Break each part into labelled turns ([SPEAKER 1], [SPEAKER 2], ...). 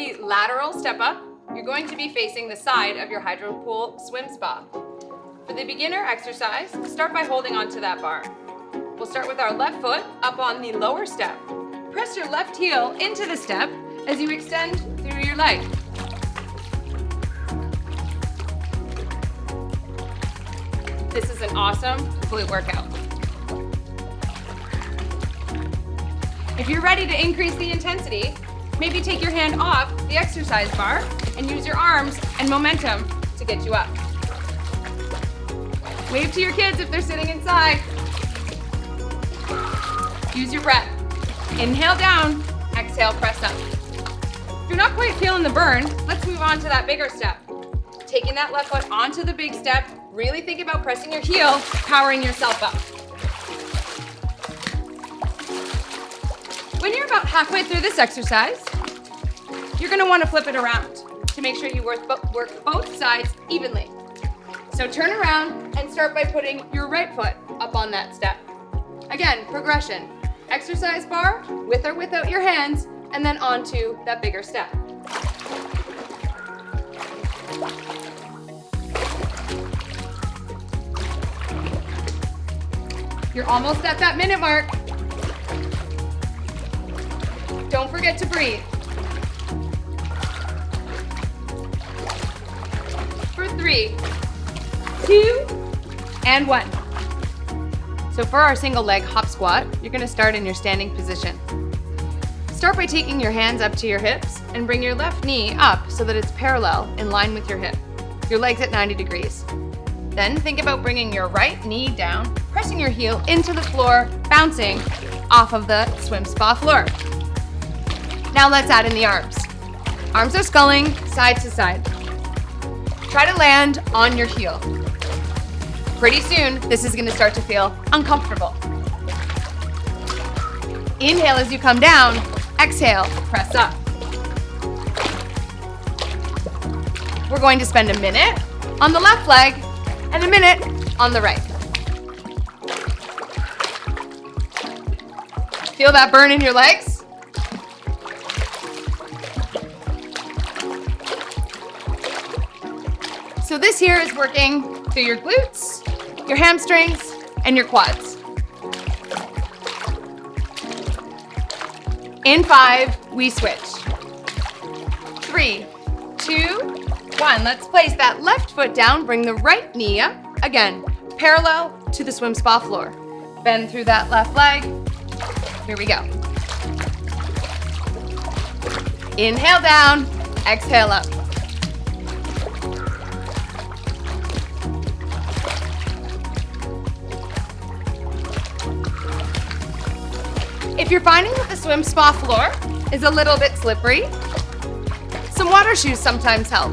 [SPEAKER 1] the lateral step up, you're going to be facing the side of your Hydropool Swim Spa. For the beginner exercise, start by holding onto that bar. We'll start with our left foot up on the lower step. Press your left heel into the step as you extend through your leg. This is an awesome glute workout. If you're ready to increase the intensity, maybe take your hand off the exercise bar and use your arms and momentum to get you up. Wave to your kids if they're sitting inside. Use your breath. Inhale down, exhale, press up. If you're not quite feeling the burn, let's move on to that bigger step. Taking that left foot onto the big step, really think about pressing your heel, powering yourself up. When you're about halfway through this exercise, you're gonna wanna flip it around to make sure you work both sides evenly. So turn around and start by putting your right foot up on that step. Again, progression. Exercise bar, with or without your hands, and then onto that bigger step. You're almost at that minute mark. Don't forget to breathe. For 3, 2, and 1. So for our single leg hop squat, you're gonna start in your standing position. Start by taking your hands up to your hips and bring your left knee up so that it's parallel in line with your hip. Your legs at 90 degrees. Then think about bringing your right knee down, pressing your heel into the floor, bouncing off of the swim spa floor. Now let's add in the arms. Arms are sculling side to side. Try to land on your heel. Pretty soon, this is gonna start to feel uncomfortable. Inhale as you come down, exhale, press up. We're going to spend a minute on the left leg and a minute on the right. Feel that burn in your legs? So this here is working through your glutes, your hamstrings, and your quads. In 5, we switch. 3, 2, 1. Let's place that left foot down, bring the right knee up. Again, parallel to the swim spa floor. Bend through that left leg. Here we go. Inhale down, exhale up. If you're finding that the swim spa floor is a little bit slippery, some water shoes sometimes help.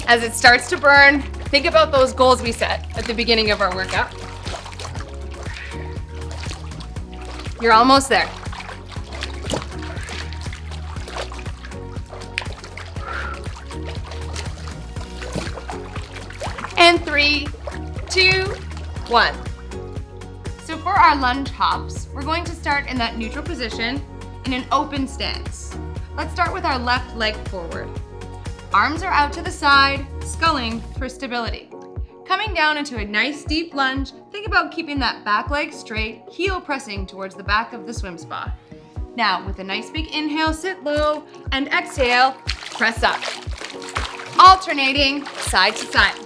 [SPEAKER 1] As it starts to burn, think about those goals we set at the beginning of our workout. You're almost there. And 3, 2, 1. So for our lunge hops, we're going to start in that neutral position in an open stance. Let's start with our left leg forward. Arms are out to the side, sculling for stability. Coming down into a nice deep lunge, think about keeping that back leg straight, heel pressing towards the back of the swim spa. Now, with a nice big inhale, sit low, and exhale, press up. Alternating side to side.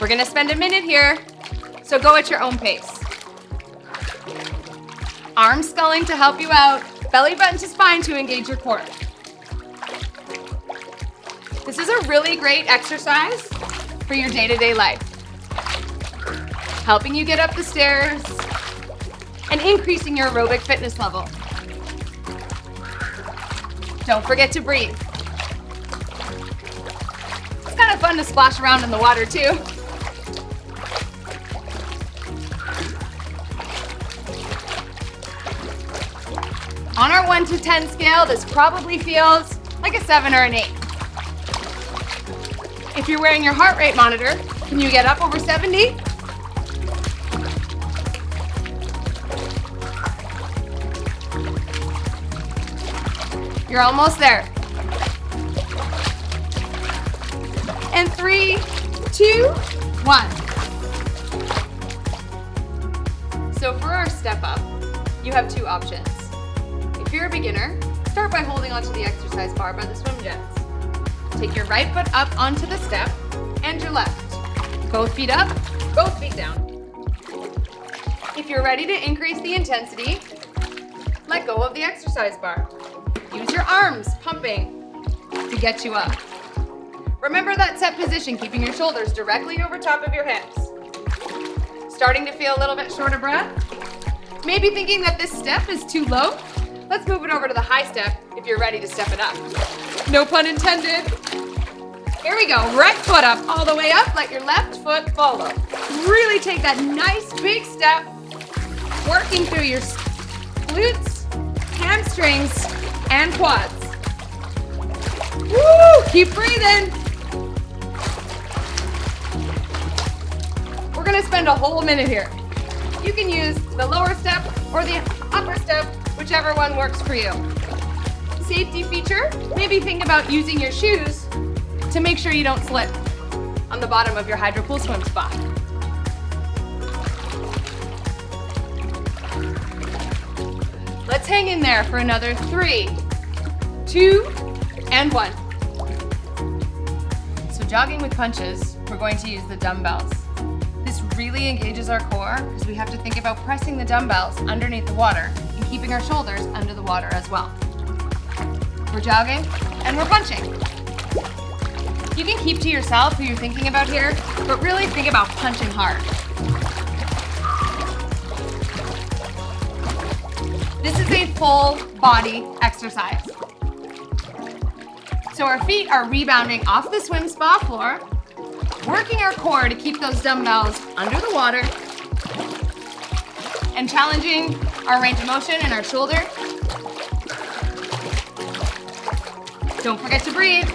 [SPEAKER 1] We're gonna spend a minute here, so go at your own pace. Arms sculling to help you out, belly button to spine to engage your core. This is a really great exercise for your day-to-day life, helping you get up the stairs and increasing your aerobic fitness level. Don't forget to breathe. It's kind of fun to splash around in the water too. On our 1 to 10 scale, this probably feels like a 7 or an 8. If you're wearing your heart rate monitor, can you get up over 70? You're almost there. And 3, 2, 1. So for our step up, you have two options. If you're a beginner, start by holding onto the exercise bar by the swim jets. Take your right foot up onto the step and your left. Both feet up, both feet down. If you're ready to increase the intensity, let go of the exercise bar. Use your arms pumping to get you up. Remember that set position, keeping your shoulders directly over top of your hips. Starting to feel a little bit short of breath? Maybe thinking that this step is too low? Let's move it over to the high step if you're ready to step it up. No pun intended. Here we go, right foot up, all the way up, let your left foot follow. Really take that nice big step, working through your glutes, hamstrings, and quads. Woo, keep breathing. We're gonna spend a whole minute here. You can use the lower step or the upper step, whichever one works for you. Safety feature, maybe think about using your shoes to make sure you don't slip on the bottom of your Hydropool Swim Spa. Let's hang in there for another 3, 2, and 1. So jogging with punches, we're going to use the dumbbells. This really engages our core because we have to think about pressing the dumbbells underneath the water and keeping our shoulders under the water as well. We're jogging and we're punching. You can keep to yourself who you're thinking about here, but really think about punching hard. This is a full body exercise. So our feet are rebounding off the swim spa floor, working our core to keep those dumbbells under the water, and challenging our range of motion in our shoulder. Don't forget to breathe.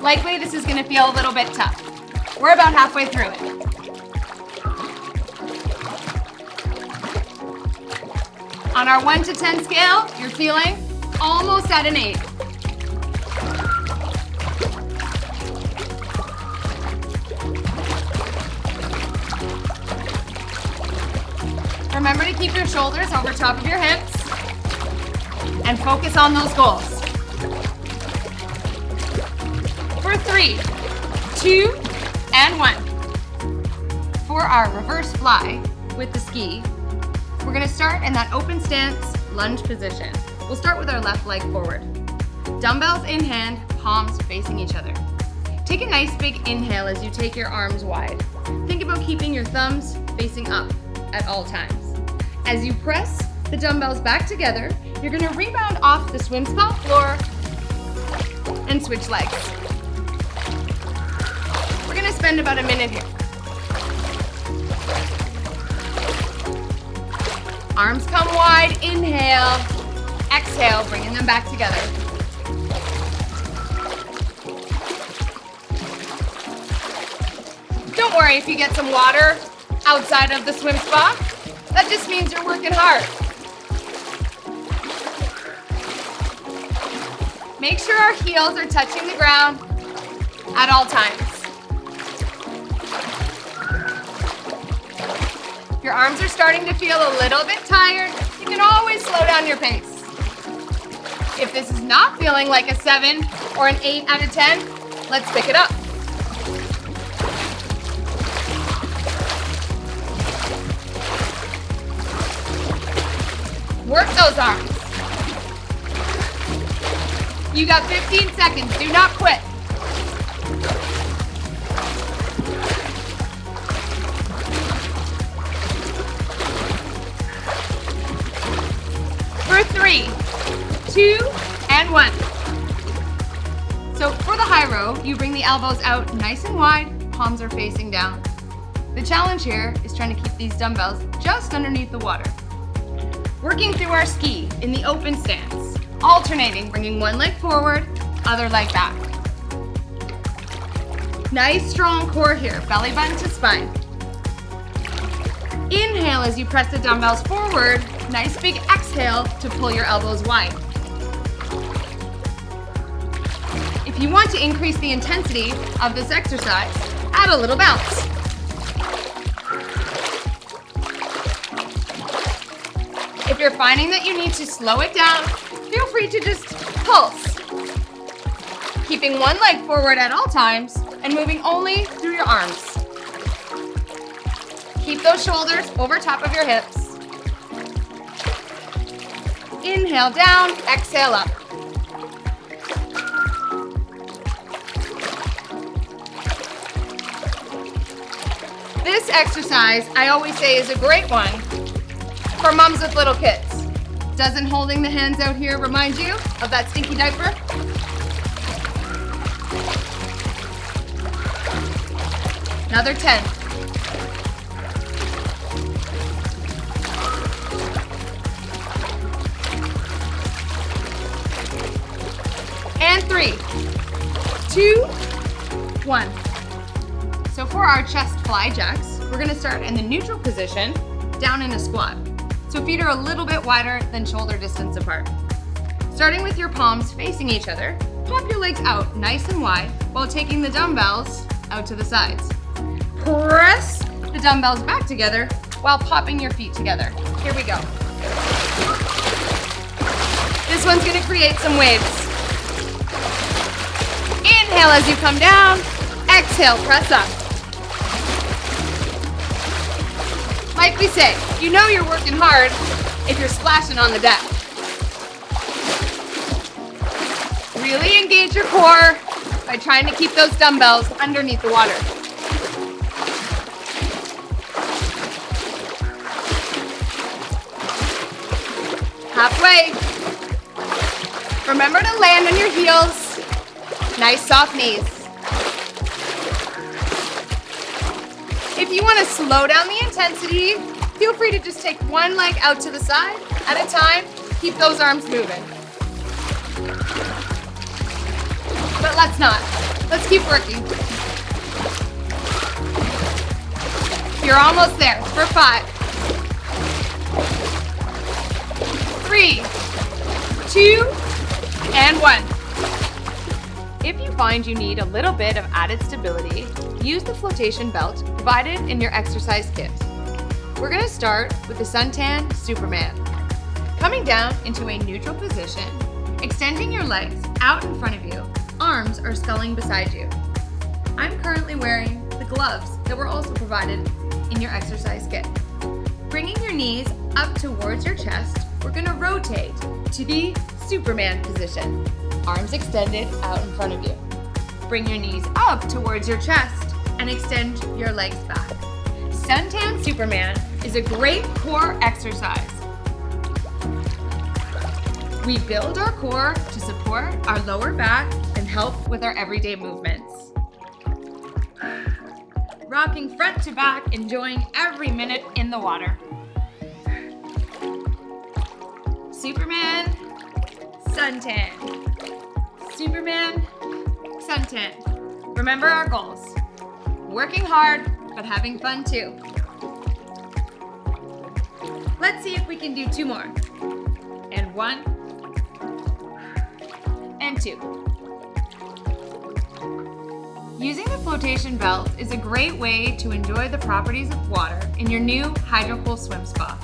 [SPEAKER 1] Likely this is gonna feel a little bit tough. We're about halfway through it. On our 1 to 10 scale, you're feeling almost at an 8. Remember to keep your shoulders over top of your hips and focus on those goals. For 3, 2, and 1. For our reverse fly with the ski, we're gonna start in that open stance lunge position. We'll start with our left leg forward. Dumbbells in hand, palms facing each other. Take a nice big inhale as you take your arms wide. Think about keeping your thumbs facing up at all times. As you press the dumbbells back together, you're gonna rebound off the swim spa floor and switch legs. We're gonna spend about a minute here. Arms come wide, inhale, exhale, bringing them back together. Don't worry if you get some water outside of the swim spa. That just means you're working hard. Make sure our heels are touching the ground at all times. Your arms are starting to feel a little bit tired. You can always slow down your pace. If this is not feeling like a 7 or an 8 out of 10, let's pick it up. Work those arms. You got 15 seconds. Do not quit. For 3, 2, and 1. So for the high row, you bring the elbows out nice and wide, palms are facing down. The challenge here is trying to keep these dumbbells just underneath the water. Working through our ski in the open stance, alternating, bringing one leg forward, other leg back. Nice strong core here, belly button to spine. Inhale as you press the dumbbells forward. Nice big exhale to pull your elbows wide. If you want to increase the intensity of this exercise, add a little bounce. If you're finding that you need to slow it down, feel free to just pulse. Keeping one leg forward at all times and moving only through your arms. Keep those shoulders over top of your hips. Inhale down, exhale up. This exercise, I always say, is a great one for moms with little kids. Doesn't holding the hands out here remind you of that stinky diaper? Another 10. And 3, 2, 1. So for our chest fly jacks, we're gonna start in the neutral position, down in a squat. So feet are a little bit wider than shoulder distance apart. Starting with your palms facing each other, pop your legs out nice and wide while taking the dumbbells out to the sides. Press the dumbbells back together while popping your feet together. Here we go. This one's gonna create some waves. Inhale as you come down, exhale, press up. Like we say, you know you're working hard if you're splashing on the deck. Really engage your core by trying to keep those dumbbells underneath the water. Halfway. Remember to land on your heels. Nice soft knees. If you want to slow down the intensity, feel free to just take one leg out to the side at a time. Keep those arms moving. But let's not. Let's keep working. You're almost there for 5, 3, 2, and 1. If you find you need a little bit of added stability, use the flotation belt provided in your exercise kit. We're going to start with the suntan Superman. Coming down into a neutral position, extending your legs out in front of you, arms are sculling beside you. I'm currently wearing the gloves that were also provided in your exercise kit. Bringing your knees up towards your chest, we're going to rotate to the Superman position. Arms extended out in front of you. Bring your knees up towards your chest and extend your legs back. Suntan Superman is a great core exercise. We build our core to support our lower back and help with our everyday movements. Rocking front to back, enjoying every minute in the water. Superman, suntan. Superman, suntan. Remember our goals. Working hard, but having fun too. Let's see if we can do 2 more. And 1, and 2. Using the flotation belt is a great way to enjoy the properties of water in your new Hydropool Swim Spa.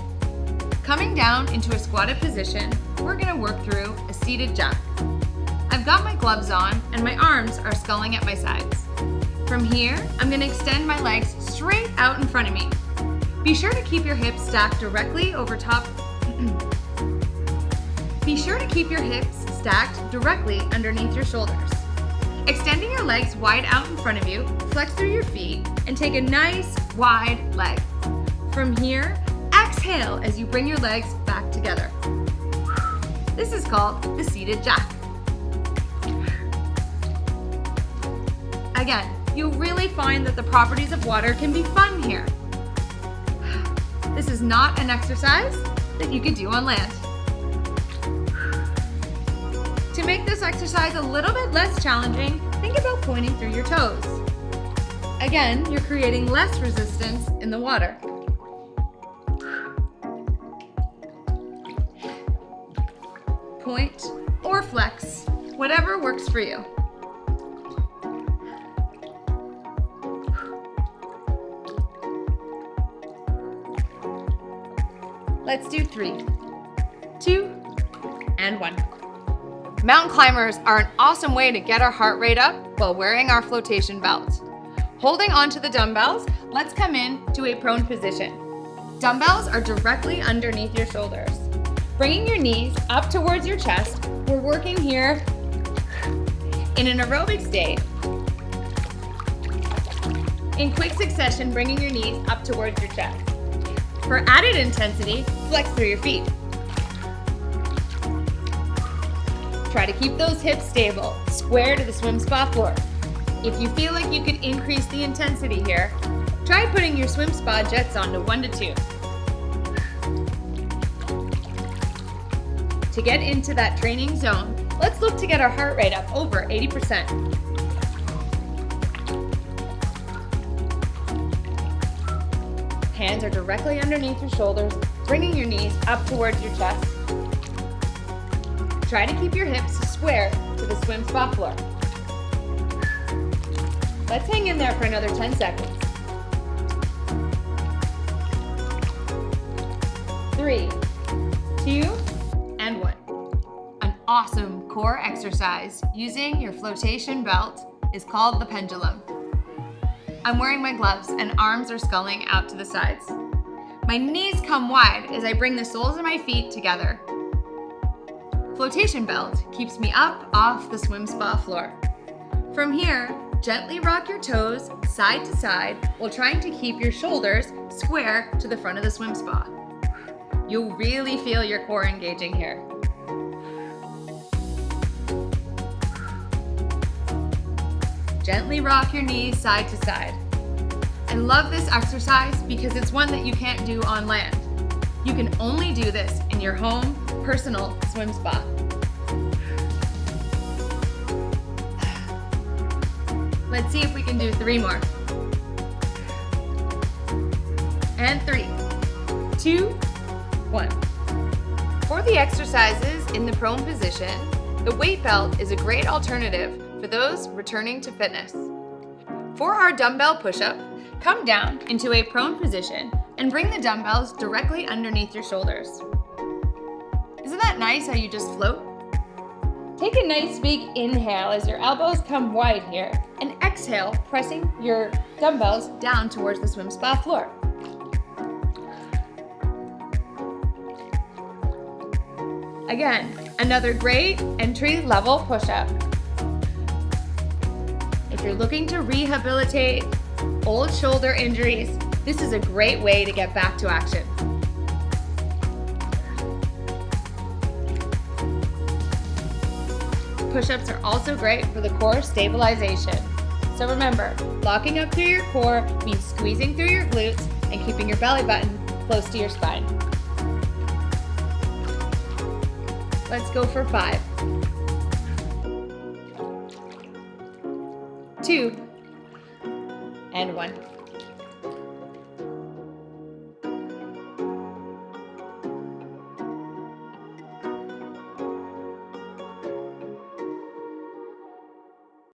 [SPEAKER 1] Coming down into a squatted position, we're going to work through a seated jack. I've got my gloves on and my arms are sculling at my sides. From here, I'm going to extend my legs straight out in front of me. Be sure to keep your hips stacked directly over top. Be sure to keep your hips stacked directly underneath your shoulders. Extending your legs wide out in front of you, flex through your feet, and take a nice wide leg. From here, exhale as you bring your legs back together. This is called the seated jack. Again, you'll really find that the properties of water can be fun here. This is not an exercise that you could do on land. To make this exercise a little bit less challenging, think about pointing through your toes. Again, you're creating less resistance in the water. Point or flex, whatever works for you. Let's do 3, 2, and 1. Mountain climbers are an awesome way to get our heart rate up while wearing our flotation belt. Holding onto the dumbbells, let's come in to a prone position. Dumbbells are directly underneath your shoulders. Bringing your knees up towards your chest, we're working here in an aerobic state. In quick succession, bringing your knees up towards your chest. For added intensity, flex through your feet. Try to keep those hips stable, square to the swim spa floor. If you feel like you could increase the intensity here, try putting your swim spa jets on to 1 to 2. To get into that training zone, let's look to get our heart rate up over 80%. Hands are directly underneath your shoulders, bringing your knees up towards your chest. Try to keep your hips square to the swim spa floor. Let's hang in there for another 10 seconds. 3, 2, and 1. An awesome core exercise using your flotation belt is called the pendulum. I'm wearing my gloves and arms are sculling out to the sides. My knees come wide as I bring the soles of my feet together. Flotation belt keeps me up off the swim spa floor. From here, gently rock your toes side to side while trying to keep your shoulders square to the front of the swim spa. You'll really feel your core engaging here. Gently rock your knees side to side. I love this exercise because it's one that you can't do on land. You can only do this in your home, personal swim spa. Let's see if we can do 3 more. And 3, 2, 1. For the exercises in the prone position, the weight belt is a great alternative for those returning to fitness. For our dumbbell push-up, come down into a prone position and bring the dumbbells directly underneath your shoulders. Isn't that nice how you just float? Take a nice big inhale as your elbows come wide here, and exhale, pressing your dumbbells down towards the swim spa floor. Again, another great entry-level push-up. If you're looking to rehabilitate old shoulder injuries, this is a great way to get back to action. Push-ups are also great for the core stabilization. So remember, locking up through your core means squeezing through your glutes and keeping your belly button close to your spine. Let's go for 5, 2, and 1.